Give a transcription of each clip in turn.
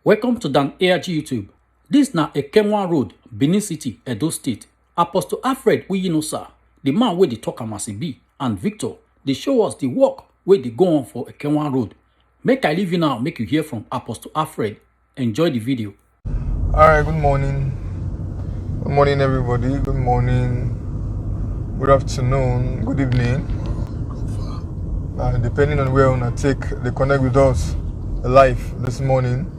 Welcome to Dan ARG YouTube. This na Ekenwan Road, Benin City, Edo State. Apostle Alfred Uyinosa, the man wey dey talk am as e be, and Victor, dey show us the work wey dey go on for Ekenwan Road. Make I leave you now, make you hear from Apostle Alfred. Enjoy the video. Alright, good morning. Good morning, everybody. Good morning, good afternoon, good evening. Depending on where you want to take the connect with us live this morning.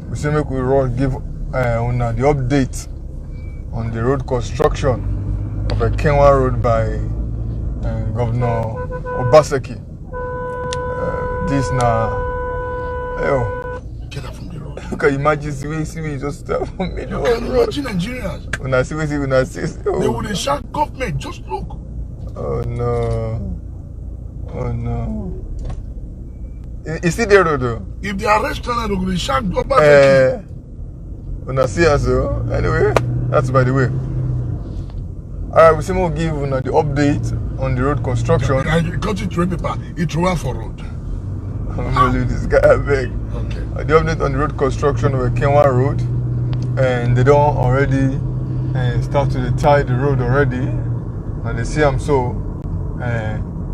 We say make we give on the update on the road construction of Ekenwan Road by Governor Obaseki. This now, get up from the road. you can imagine see me just from me. You can imagine Nigerians. When I see, They would shout, government, just look. Oh no. Oh no. Is it there though? If they arrest China, they would shout, Obaseki. When I see us, anyway, that's by the way. Alright, we say we'll give the update on the road construction. I got it to paper. It's one for road. I'm gonna leave this guy a beg. Okay. The update on the road construction of Ekenwan Road, and they don't already start to tie the road already. And they see them so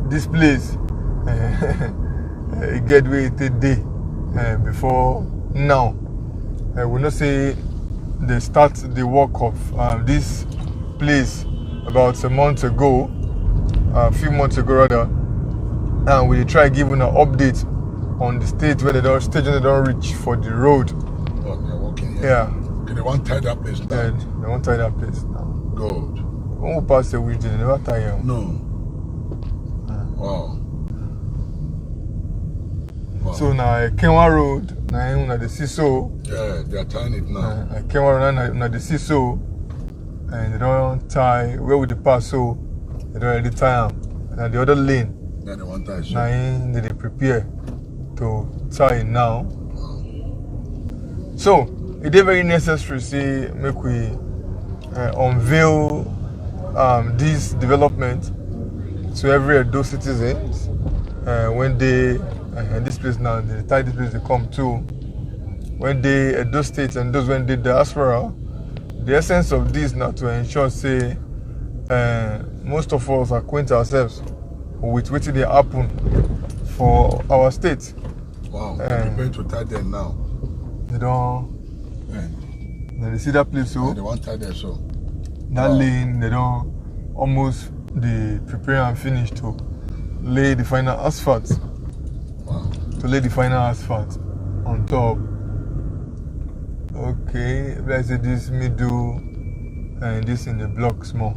this place it get way day before now. We not say they start the work of this place about a month ago, a few months ago rather, and we try giving an update on the stage where they don't reach for the road. Oh, they're walking here. Yeah. Okay, they want to tie that place now. Yeah, they won't tie that place now. Good. When we pass the week, they never tie them. No. Wow. So now Ekenwan Road, now they see so. Yeah, they are tying it now. Ekenwan Road, now they see so, and they don't tie where would they pass so. They don't already tie them. And the other lane, Yeah, they want to tie now they prepare to tie it now. So it is very necessary to see make we unveil this development to every Edo citizens when they this place now they tie this place they come to when they Edo State and those when they diaspora. The essence of this now to ensure say most of us acquaint ourselves with what they happen for our state. Wow, they're preparing to tie them now. They don't. Yeah. They see that place so. Yeah, they want to tie there so. That lane they don't almost they prepare and finish to lay the final asphalt. Wow. To lay the final asphalt on top. Okay, let's say this middle and this in the block small.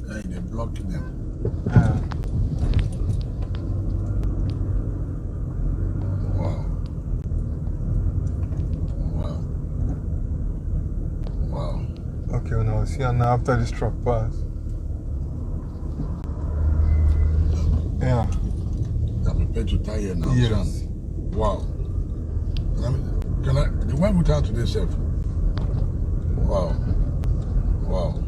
Yeah, they're blocking them. Yeah. Wow. Wow. Wow. Okay, now see now after this truck pass. Yeah. They're prepared to tie here now. Yes. Wow. The one we tie today, Chef. Wow. Wow.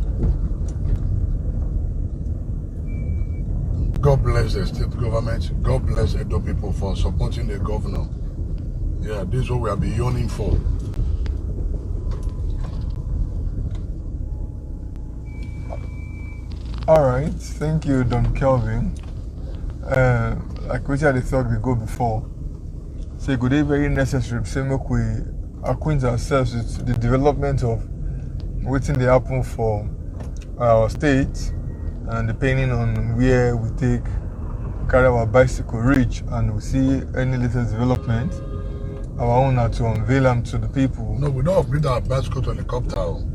God bless the state government. God bless Edo people for supporting the governor. Yeah, this is what we have been yearning for. Alright, thank you, Don Kelvin. Like we said, I thought we go before. So it could be very necessary to make we acquaint ourselves with the development of waiting they happen for our state, and depending on where we take carry our bicycle reach and we see any latest development, our own are to unveil them to the people. No, we don't upgrade our bicycle to helicopter.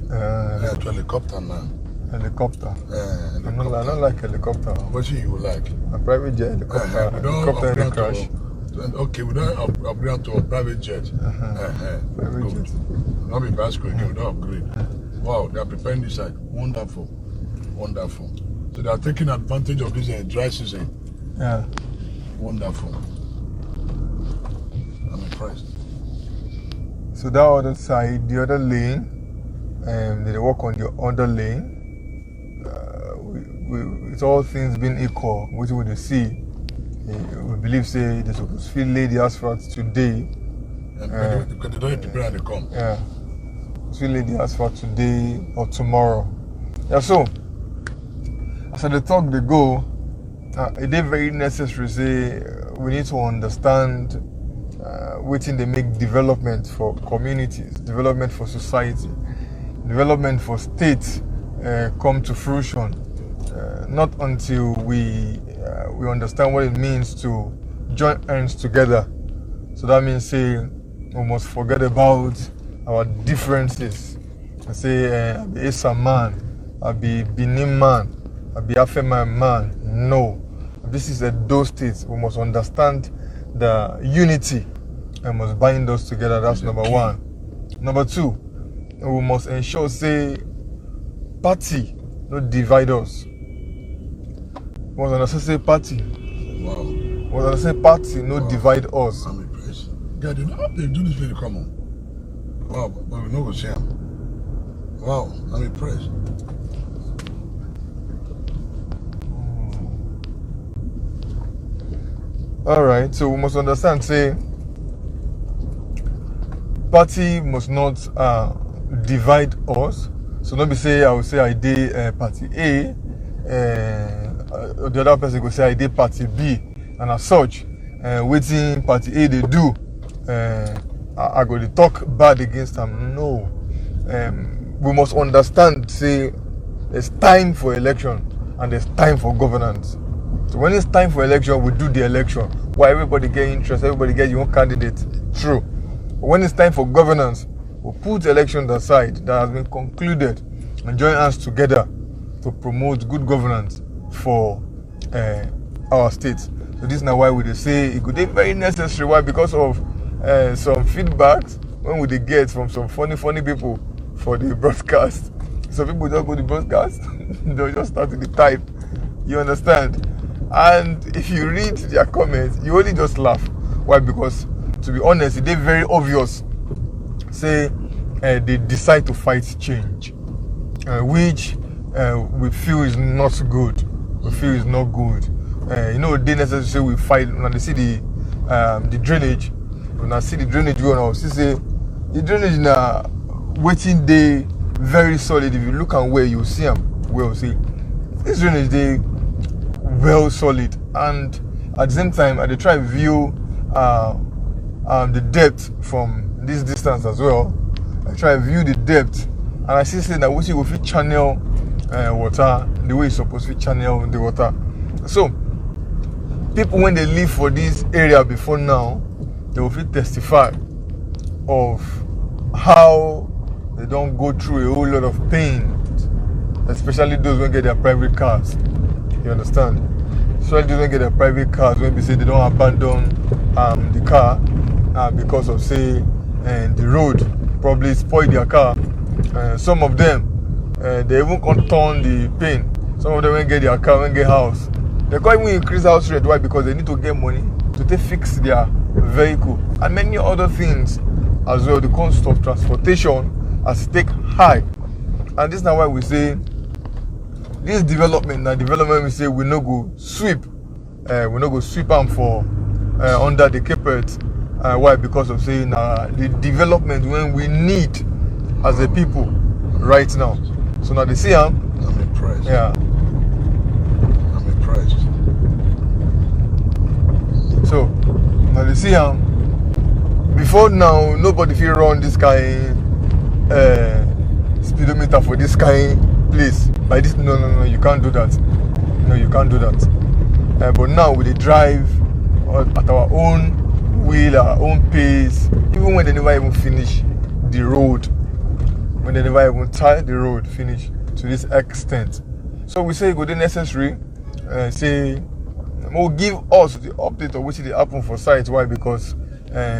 Yeah, to helicopter now. Helicopter. Helicopter. I don't like helicopter. What do you like? A private jet helicopter. We don't Helicopter in upgrade crash. Okay, we don't upgrade to a private jet. Private jet. Not be bicycle again, we don't upgrade. Wow, they are preparing this side. Wonderful. Wonderful. So they are taking advantage of this dry season. Yeah. Wonderful. I'm impressed. So that other side, the other lane, they work on the other lane. With all things being equal, which we see we believe say they supposed to lay the asphalt today. Because they don't prepare and they come. Yeah. To lay the asphalt today or tomorrow. Yeah, so as the talk they go, it is very necessary say we need to understand waiting they make development for communities, development for society, development for states come to fruition. Not until we understand what it means to join hands together. So that means say we must forget about our differences. I say I be Esa man, I be Benin man, I be Afema man. No, this is a Edo State. We must understand the unity and must bind us together. That's number one. Number two, we must ensure say party not divide us. We must understand say party. Wow. We must understand party not divide us. I'm impressed. God, you know how they do this when they come on. Wow, but we know what's here. Wow, I'm impressed. All right, so we must understand, say, party must not divide us. So not be say I will say I did party A, the other person go say I did party B, and as such, waiting party A they do, I go to talk bad against them. No, we must understand, say, there's time for election and there's time for governance. So when it's time for election, we do the election. Why everybody get interest, everybody get your own candidate. True. But when it's time for governance, we put elections aside that has been concluded and join hands together to promote good governance for our state. So this is now why we say it could be very necessary. Why? Because of some feedbacks when we get from some funny people for the broadcast. Some people just go to the broadcast, they'll just start to type. You understand? And if you read their comments, you only just laugh. Why? Because to be honest, they're very obvious. Say they decide to fight change, which we feel is not good. We feel is not good. They necessarily say we fight when they see the drainage. When I see the drainage going on, see say the drainage now waiting day very solid. If you look at where you see them, well, see this drainage they well solid, and at the same time I try to view the depth from this distance as well. I try to view the depth, and I see say that we will fit channel water the way it's supposed to channel the water. So people when they live for this area before now, they will fit testify of how they don't go through a whole lot of pain, especially those who get their private cars. You understand? So they don't get their private cars when they say they don't abandon the car because of say the road probably spoil their car. Some of them they even can't turn the pain. Some of them when get their car, when get house. They can't even increase house rate. Why? Because they need to get money to fix their vehicle and many other things as well. The cost of transportation has take high, and this is now why we say this development. Now development we say we no go sweep, them for under the carpet. Why? Because of saying the development when we need as a people right now. So now they see I'm impressed. Yeah. I'm impressed. So now they see before now nobody feel run this kind speedometer for this kind place. By this no, you can't do that. No, you can't do that. But now we drive at our own will, our own pace, even when they never even finish the road. When they never even tie the road finish to this extent. So we say it would be necessary, say will give us the update of which it happen for sites. Why? Because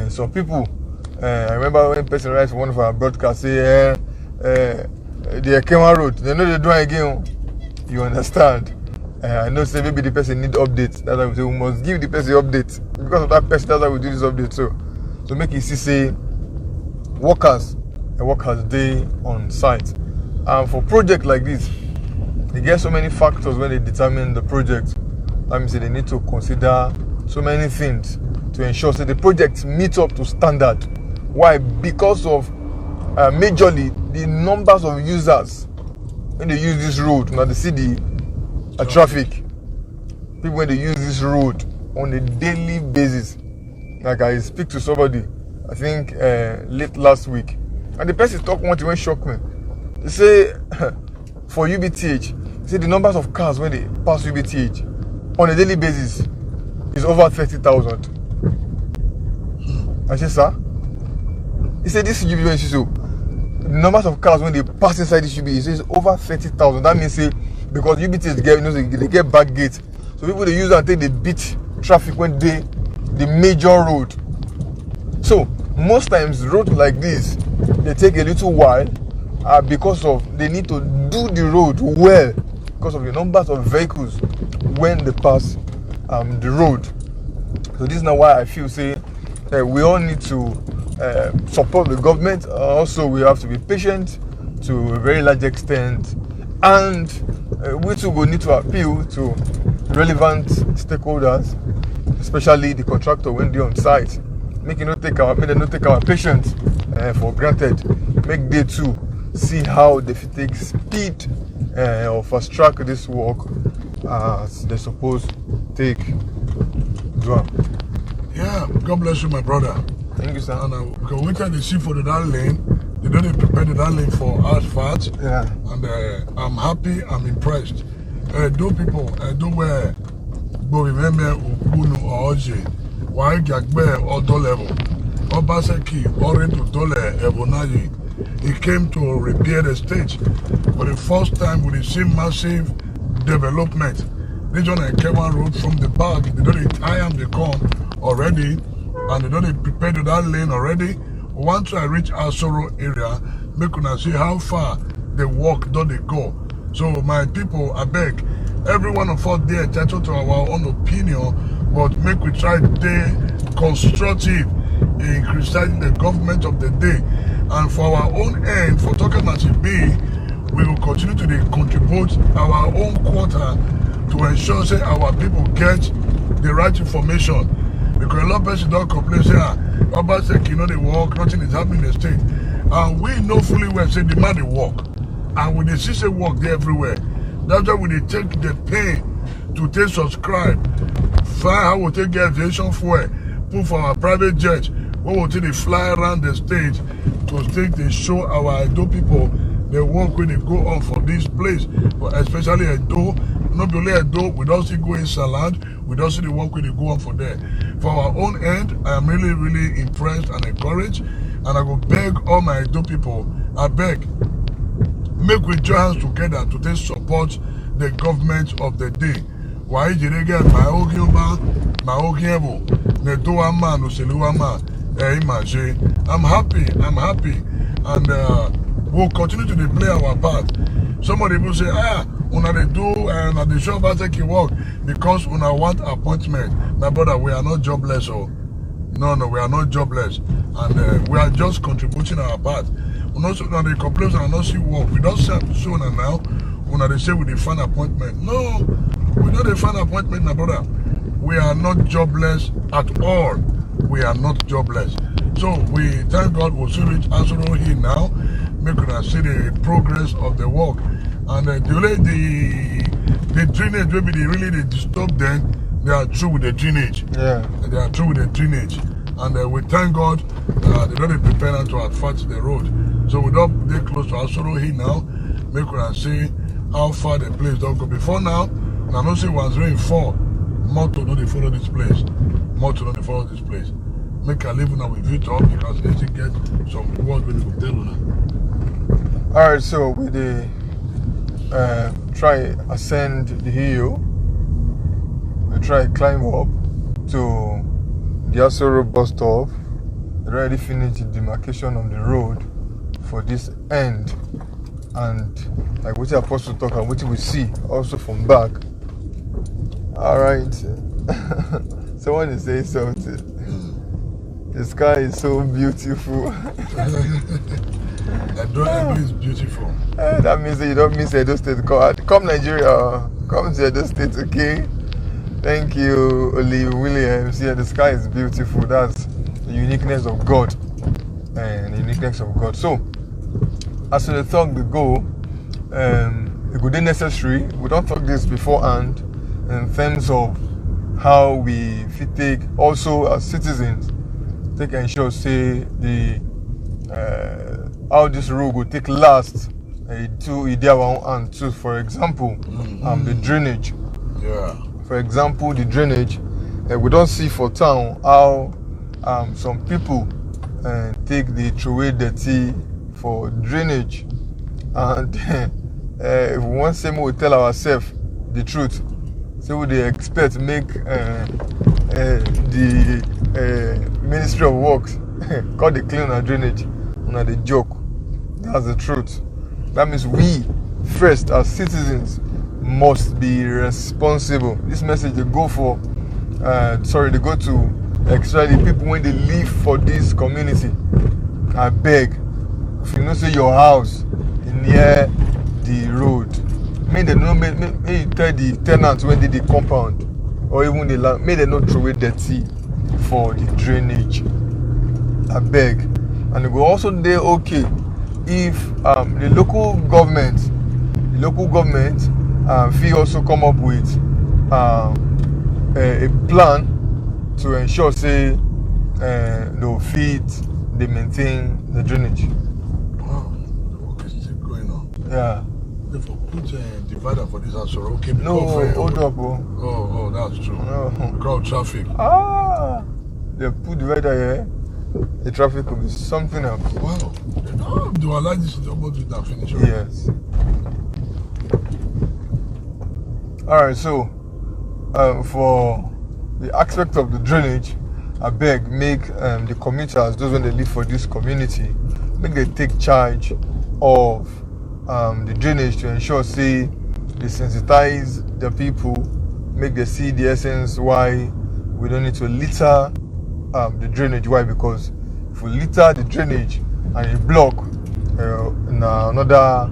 some people, I remember when person writes for one of our broadcasts say the Ekenwan road, they know they do it again. You understand? I know say maybe the person need updates. That's why we say we must give the person updates. Because of that person, that's why we do this update. So make it see say workers day on site. And for project like this, they get so many factors when they determine the project. That means they need to consider so many things to ensure that the project meets up to standard. Why? Because of majorly the numbers of users when they use this road. Now they see the traffic. People when they use this road on a daily basis. Like I speak to somebody, I think late last week, and the person talk one thing when shock me. They say for UBTH, they say the numbers of cars when they pass UBTH on a daily basis is over 30,000. I say, sir, he said this UBTH so the numbers of cars when they pass inside this UBTH is over 30,000. That means say because UBTH get they get back gates, so people they use and take the beat traffic when they the major road. So most times roads like this they take a little while because of they need to do the road well because of the numbers of vehicles when they pass the road. So this is now why I feel say we all need to support the government. Also we have to be patient to a very large extent, and we too will need to appeal to relevant stakeholders, especially the contractor when they're on site. Make them not take our patience for granted. Make they too see how they fit take speed or fast track this work as they're supposed to take. Yeah, God bless you, my brother. Thank you, sir. And because we can see for that lane, they don't prepare that lane for asphalt. Yeah. And I'm happy, I'm impressed. Do people do where Bovimeme Ukunu or Oje, why Gagbe or Dolevo, Obaseki already to Dole Ebonaji. He came to repair the stage for the first time with the same massive development. This one Ekenwan road from the back, they don't tie them, they come already, and they don't prepare to that lane already. Once I reach Asoro area, make una see how far the walk do they go. So my people, I beg, every one of us there entitled to our own opinion, but make we try to stay constructive in criticizing the government of the day. And for our own end, for talking as it be, we will continue to contribute our own quota to ensure that our people get the right information. Because a lot of people don't complain, say, Obaseki, they work, nothing is happening in the state. And we know fully well, say, the man they work. And when they see say work there everywhere, that's why when they take the pain to take subscribe, find how we take get aviation fuel, put for our private jet, we will take they fly around the state to take they show our Edo people the work when they go on for this place, but especially Edo. Not only Edo, we don't see go in Salad, we don't see the work when they go on for there. For our own end, I am really, really impressed and encouraged, and I go beg all my Edo people, I beg, make we join hands together to take support the government of the day. Why did they get my Ogioma, my Ogiebo, Nedoama, Nuseluama, I'm happy, and we'll continue to play our part. Somebody will say, una they do and they show Obaseki work because una want appointment. My brother, we are not jobless. Oh. No, we are not jobless. And we are just contributing our part. Una they complain and not see work. We don't say sooner now. Una they say we find appointment. No, we don't find appointment, my brother. We are not jobless at all. We are not jobless. So we thank God we'll soon reach Asoro here now. Make us see the progress of the work. And the drainage, maybe they disturb them, they are through with the drainage. Yeah. They are through with the drainage. And we thank God they don't prepare to advance the road. So we don't get close to Asoro here now. Make us see how far the place don't go. Before now, I don't see once rain fall. More to know they follow this place. Make a live now with Victor because they still get some words when they tell you. Alright, so we try ascend the hill. We try climb up to the Asoro bus stop. We already finished the demarcation on the road for this end. And like what the apostle talk and what we see also from back. Alright. Someone is saying something. The sky is so beautiful. Edo is beautiful. That means that you don't miss Edo State. Come Nigeria, come to Edo State, okay? Thank you, Oli Williams. Yeah, the sky is beautiful. That's the uniqueness of God. And the uniqueness of God. So, as we talk the go, it would be necessary. We don't talk this beforehand in terms of how we fit take also as citizens take ensure say the how this road will take last to and too. For example, the drainage. Yeah. For example, the drainage. We don't see for town how some people take the throwaway dirty for drainage, and if we want say we tell ourselves the truth, so we dey expect make the Ministry of Works call the clean and drainage una the joke. That's the truth. That means we first as citizens must be responsible. This message they go for they go to extra the people when they live for this community. I beg, if you know say your house near the road, may they know may you tell the tenants when they the compound or even the land, may they not throw away dirty for the drainage. I beg. And it will also be okay if the local government fee also come up with a plan to ensure say they'll feed, they maintain the drainage. Wow, the work is still going on. Yeah. They put a divider for this house, okay? No, hold up, bro. Oh, that's true. No. Because of traffic. They put divider here. The traffic will be something else. Wow. Do I like this almost with that finish? Yes. Alright, so for the aspect of the drainage, I beg make the commuters, those when they live for this community, make they take charge of the drainage to ensure say they sensitize the people, make they see the essence why we don't need to litter the drainage. Why? Because if we litter the drainage and it block another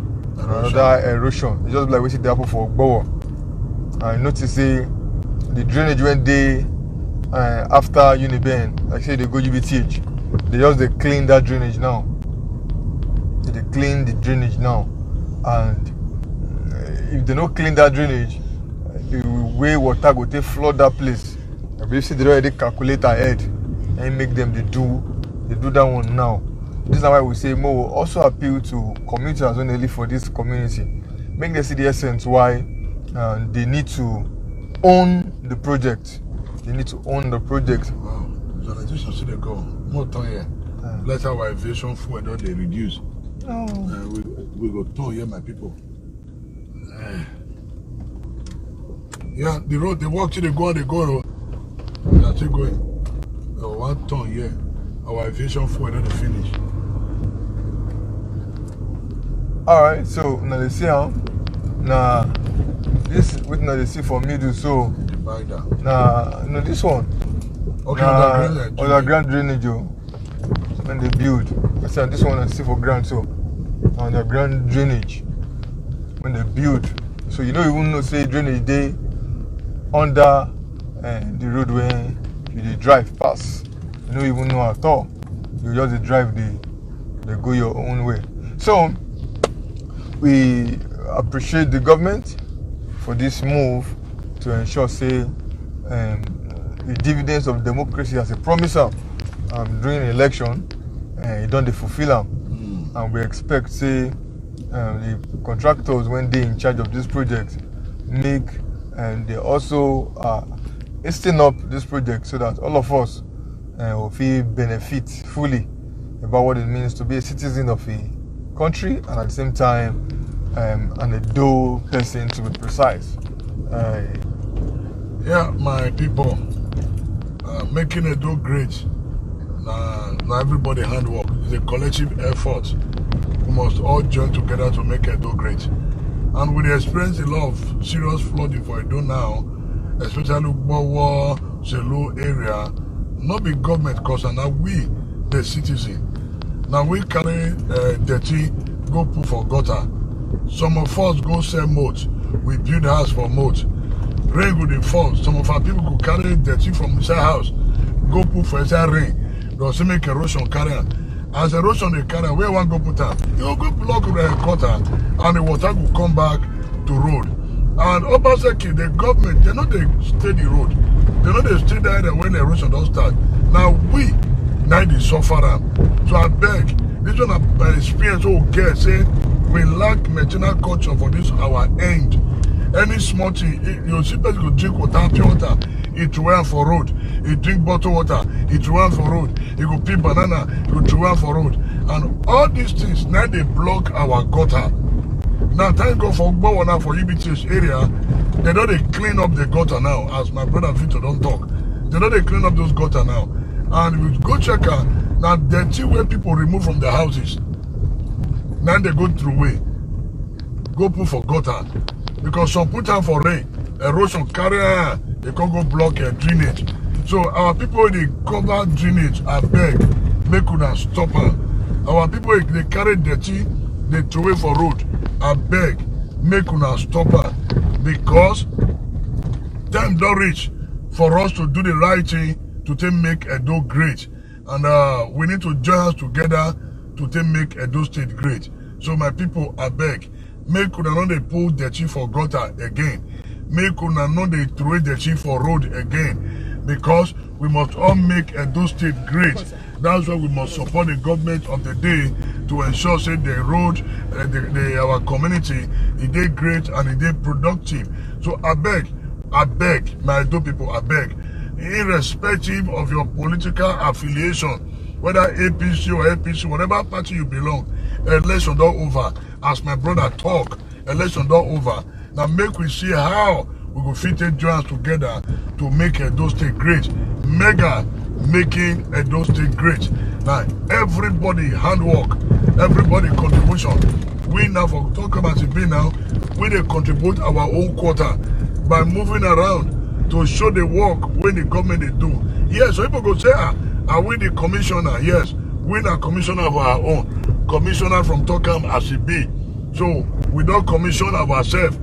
erosion, it's just like we see the apple for Ogbowo. I notice say the drainage when they after Uniben, like say they go UBTH, they clean that drainage now. They clean the drainage now, and if they don't clean that drainage, the way water go take flood that place. I believe they already calculate ahead and make them they do that one now. This is why we say more will also appeal to commuters when they live for this community. Make them see the essence why they need to own the project. They need to own the project. Wow, visualization should they go more time here. Let our aviation fuel don't they reduce. We go turn here, my people. Yeah, the road they walk to they go. They are still going. 1 ton here. Our aviation fuel don't finish. Alright, so now they see how this what now they see for middle, so no this one. Okay, underground drainage when they build. So this one I see for ground, so underground drainage when they build. So you don't even know say drainage day under the road when you drive past. You don't even know at all. You just drive they go your own way. So we appreciate the government for this move to ensure say the dividends of democracy as a promiser during the election, you don't fulfill them. And we expect say the contractors when they in charge of this project make and they also hasten up this project so that all of us will feel benefit fully about what it means to be a citizen of a country and at the same time and a dual person to be precise. Yeah, my people, making a do great. Now everybody handwork. It's a collective effort. We must all join together to make Edo great. And we experience a lot of serious flooding for Edo now, especially Bowo, Selu area. Not be government cause and now we, the citizen. Now we carry dirty, go put for gutter. Some of us go sell moat. We build house for moat. rain go dey fall. Some of our people could carry dirty from inside house, go put for inside rain. They'll say make erosion carry am. As erosion dey carry am, where one go put am? You go block the gutter, and the water will come back to road. And Obaseki, the government, they know they stay the road. They know they stay there when the erosion don't start. Now we, now they suffer am. So I beg, this one experience we get, say we lack maternal culture for this our end. Any small thing, you see people go drink water, pure water, it throw am for road. He drink bottled water, he throw am for road. He go peel banana, he go throw am for road. And all these things, now they block our gutter. Now, thank God for Gbawana for UBTH area. They know they clean up the gutter now, as my brother Victor don't talk. They know they clean up those gutter now. And we go check out, now dirty where people remove from their houses. Now they go through way. Go put for gutter. Because some put time for rain, erosion carry, they can't go block drainage. So our people, they cover drainage, I beg, make una stop her. Our people, they carry dirty, they throw away for road. I beg, make una stop her, because time don't reach for us to do the right thing to take make Edo great, and we need to join us together to take make Edo State great. So my people, I beg, make una not they pull dirty for gutter again, make una not they throw dirty for road again, because we must all make Edo State great. That's why we must support the government of the day to ensure say the road, our community, it is great and it is productive. So I beg, my Edo people, I beg, irrespective of your political affiliation, whether APC or APC, whatever party you belong, election don't over. As my brother talk, election don't over. Now make we see how we go fit join us together to make Edo State great. Mega making Edo State great. Now everybody handwork, everybody contribution. We now for talk about it now, we they contribute our own quota by moving around to show the work when the government they do. Yes, so people go say, are we the commissioner? Yes, we are commissioner of our own. Commissioner from Tokam as it be. So we don't commission ourselves.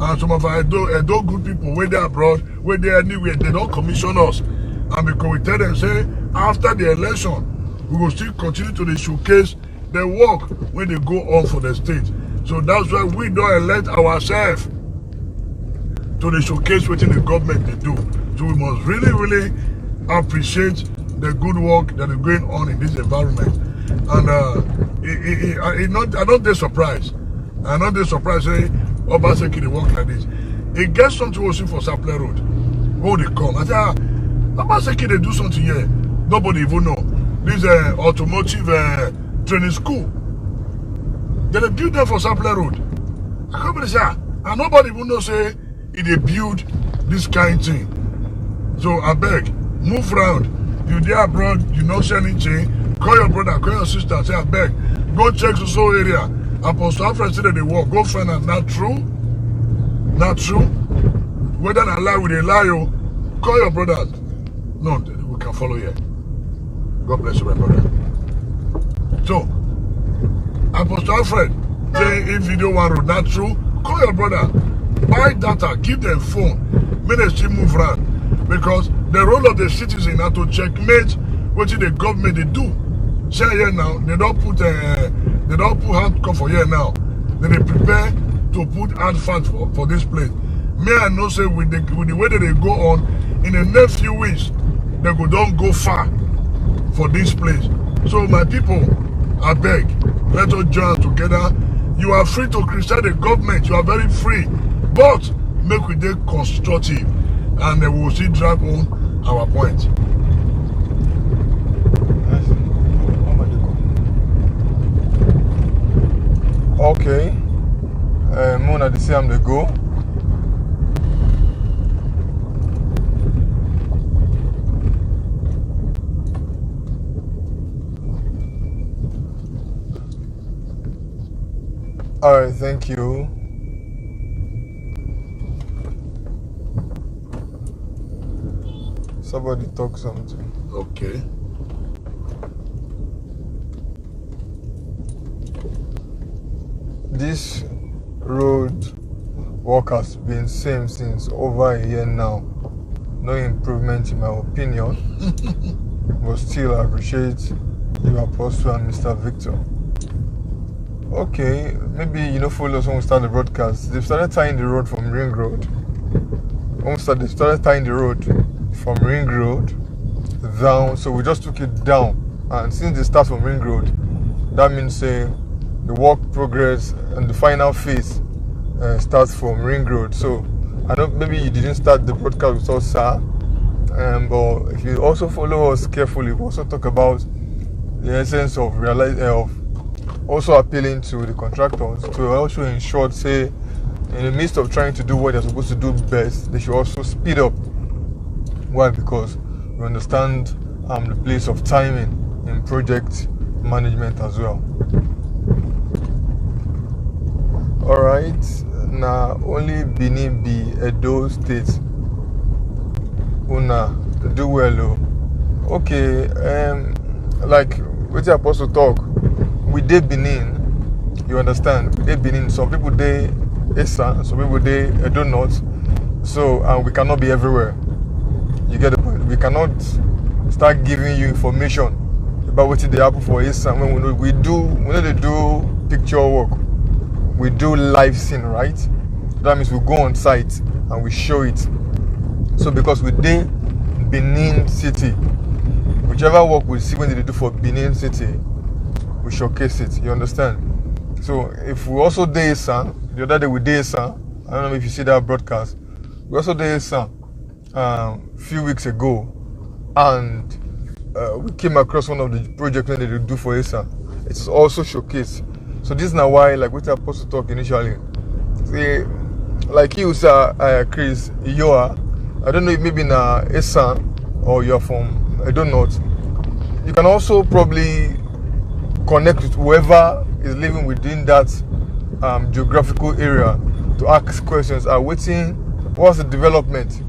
And some of our Edo good people, where they abroad, where they anywhere, they don't commission us. And because we tell them, say, after the election, we will still continue to showcase the work when they go on for the state. So that's why we don't elect ourselves to the showcase what the government they do. So we must really, really appreciate the good work that is going on in this environment. And I'm not surprised. I'm not surprised say Obaseki they work like this. It gets something also for Supply Road. Where they come? I say, Obaseki they do something here. Nobody even know. This automotive training school. They build them for Supply Road. I can't believe say, and nobody even know say if they build this kind of thing. So I beg, move round. You there abroad, you know say anything. Call your brother, call your sister, say I beg, go check the so area. Apostle Alfred said that they walk. Go find out. Not true. Not true. Whether I lie with a lie, call your brothers. No, we can follow here. God bless you, my brother. So, Apostle Alfred say if video one road not true, call your brother. Buy data, give them phone. Ministry move around. Because the role of the citizen is to checkmate what the government they do. Say here now, they don't put hard cover here now. Then they prepare to put hard facts for this place. May I know say with the way that they go on, in the next few weeks, they don't go far for this place. So my people, I beg, let us join together. You are free to criticize the government, you are very free. But make we dey constructive and then we will see drag on our point. Okay. Mona the same they go. Alright, thank you. Somebody talk something. Okay. This road work has been same since over a year now. No improvement in my opinion, but still I appreciate you, Apostle and Mr. Victor. Okay, maybe you know follow us when we start the broadcast. They've started tying the road from Ring Road. They started tying the road from Ring Road down, so we just took it down. And since they start from Ring Road, that means the work progress and the final phase starts from Ring Road. So I know maybe you didn't start the broadcast with us, sir. But if you also follow us carefully, we also talk about the essence of also appealing to the contractors to also ensure, say, in the midst of trying to do what they're supposed to do best, they should also speed up. Why? Because we understand the place of timing in project management as well. Alright, now only Benin be Edo State. Una do well. Okay, like with the Apostle talk, we did Benin, you understand? We did Benin. Some people they Esa, some people they Edo North. So we cannot be everywhere. You get the point? We cannot start giving you information about what they happen for Esa when we know they do picture work. We do live scene, right? That means we go on site and we show it. So because we did Benin City, whichever work we see when they do for Benin City, we showcase it. You understand? So if we also did Esa, the other day we did Esa, I don't know if you see that broadcast. We also did Esa a few weeks ago, and we came across one of the projects that they do for Esa. It's also showcased. So this is now why, like with the Apostle talk initially, see, like you, sir, Chris, you are, I don't know if maybe in Esa or you're from, I don't know. You can also probably connect with whoever is living within that geographical area to ask questions. What's the development?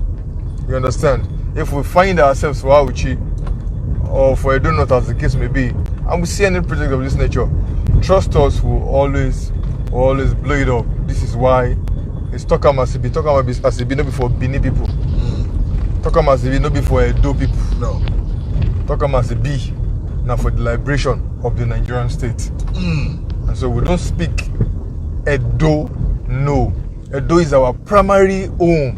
You understand? If we find ourselves for Auchi or for I don't know as the case may be, and we see any project of this nature, trust us, will always blow it up. This is why it's Talk Am As It Be. Talk Am As It Be, not before Benin people. Talk Am As It Be, not before Edo people. No. Talk Am As It Be, now for the liberation of the Nigerian state. And so we don't speak Edo, no. Edo is our primary home.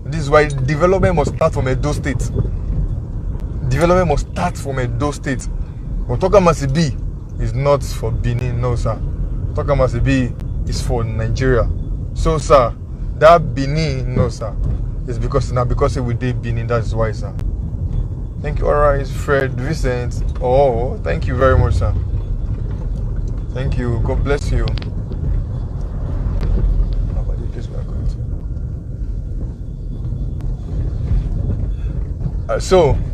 This is why development must start from Edo State. Development must start from Edo State. But Talk Am As It Be is not for Benin, no sir. Talk Am As It Be is for Nigeria. So sir, that Benin, no sir, is because we did Benin, that's why sir. Thank you. Alright, Fred Vincent. Oh, thank you very much, sir. Thank you. God bless you. How about the place we are going to?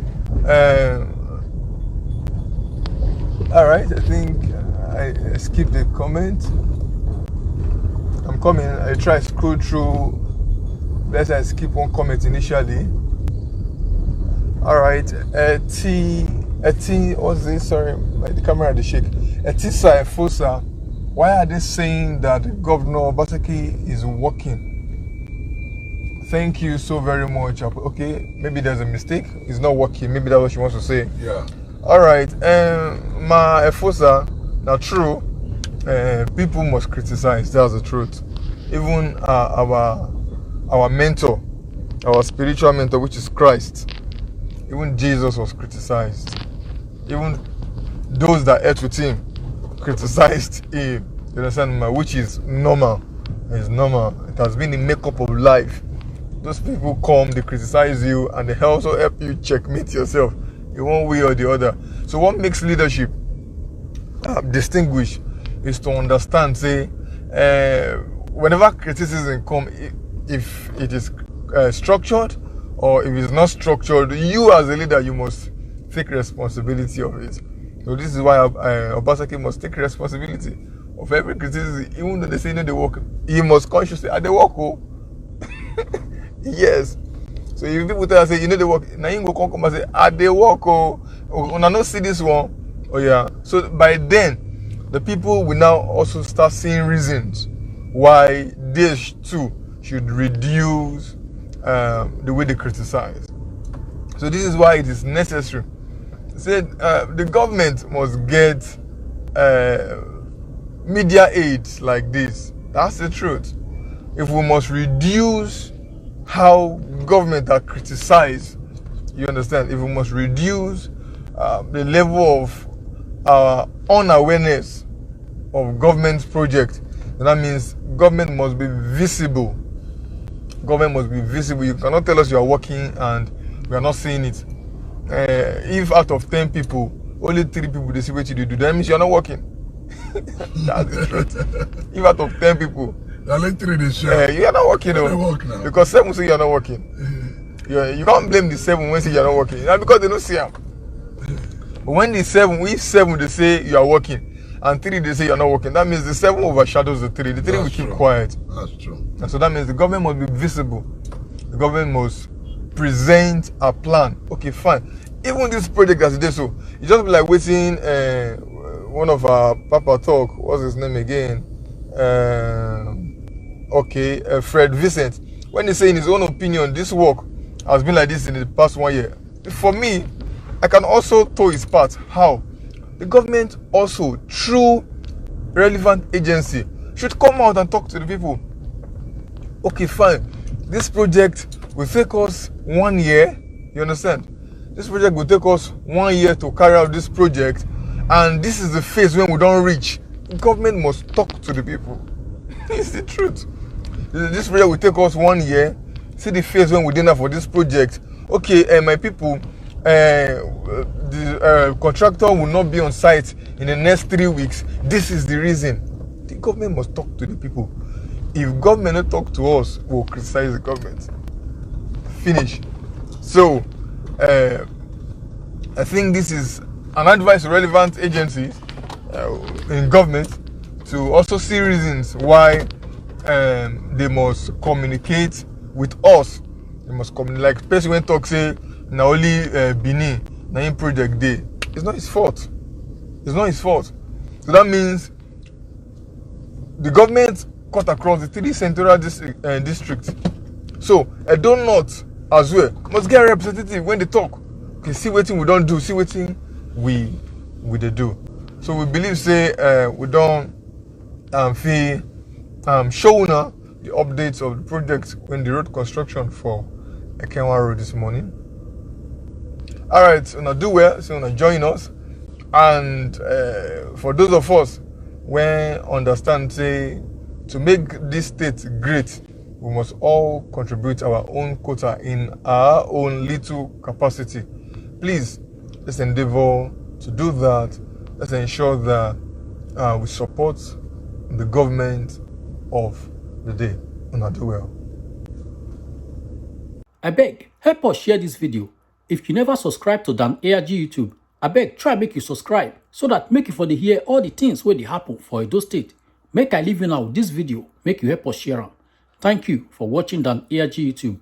Alright, I think I skipped the comment. I'm coming. I try to scroll through. Let's I skip one comment initially. Alright, what's this? Sorry, the camera had to shake. Etisa Efosa, why are they saying that Governor Obaseki is working? Thank you so very much. Okay, maybe there's a mistake. It's not working. Maybe that's what she wants to say. Yeah. Alright, Ma Efosa, now true, people must criticize. That's the truth. Even our mentor, our spiritual mentor, which is Christ, even Jesus was criticized. Even those that ate with him criticized him. You understand, which is normal. It's normal. It has been the makeup of life. Those people come, they criticize you, and they also help you checkmate yourself in one way or the other. So what makes leadership distinguished is to understand, say, whenever criticism comes, if it is structured or if it's not structured, you as a leader, you must take responsibility of it. So this is why Obaseki must take responsibility of every criticism. Even though they say no, they work, he must consciously, they work. Oh. Yes. So if people tell us, say, they work, now you go come and say, they work. Oh, when I not see this one. Oh yeah. So by then, the people will now also start seeing reasons why they too should reduce the way they criticize. So this is why it is necessary. Said the government must get media aid like this. That's the truth. If we must reduce how government are criticized, you understand? If we must reduce the level of unawareness of government's project, then that means government must be visible. Government must be visible. You cannot tell us you are working and we are not seeing it. If out of 10 people, only 3 people they see what you do, that means you are not working. That's the truth. If out of 10 people, only 3 they share. you are not working. They work now. Because 7 say you are not working. You can't blame the 7 when say you are not working. That's because they don't see them. But when the 7, if 7 they say you are working, and 3 they say you are not working, that means the 7 overshadows the 3. The 3 will keep quiet. That's true. And so that means the government must be visible. The government must present a plan. Okay, fine. Even this project as it is, so you just be like waiting. One of our Papa talk. What's his name again? Fred Vincent. When he say in his own opinion, this work has been like this in the past 1 year. For me, I can also tow his part. How? The government also, through relevant agency, should come out and talk to the people. Okay, fine. This project will take us 1 year. You understand? This project will take us 1 year to carry out this project, and this is the phase when we don't reach. The government must talk to the people. It's the truth. This project will take us 1 year. See the phase when we didn't have for this project. Okay, my people, the contractor will not be on site in the next 3 weeks. This is the reason. The government must talk to the people. If government not talk to us, we'll criticize the government. Finish. So, I think this is an advice to relevant agencies in government to also see reasons why they must communicate with us. They must communicate. Like person when talk say na only Benin na in project day. It's not his fault. It's not his fault. So that means the government cut across the 3 central districts. So Edo North as well must get a representative when they talk. Okay, see what we don't do, see what we they do. So we believe say we don't feel show now the updates of the project when the road construction for Ekenwan Road this morning. Alright, so now do well, so now join us. And for those of us when understand say to make this state great, we must all contribute our own quota in our own little capacity. Please, let's endeavor to do that. Let's ensure that we support the government of the day. And do well. I beg, help us share this video. If you never subscribe to Dan ARG YouTube, I beg try make you subscribe so that make you for the hear all the things where they happen for Edo State. Make I leave you now with this video, make you help us share them. Thank you for watching Dan ARG YouTube.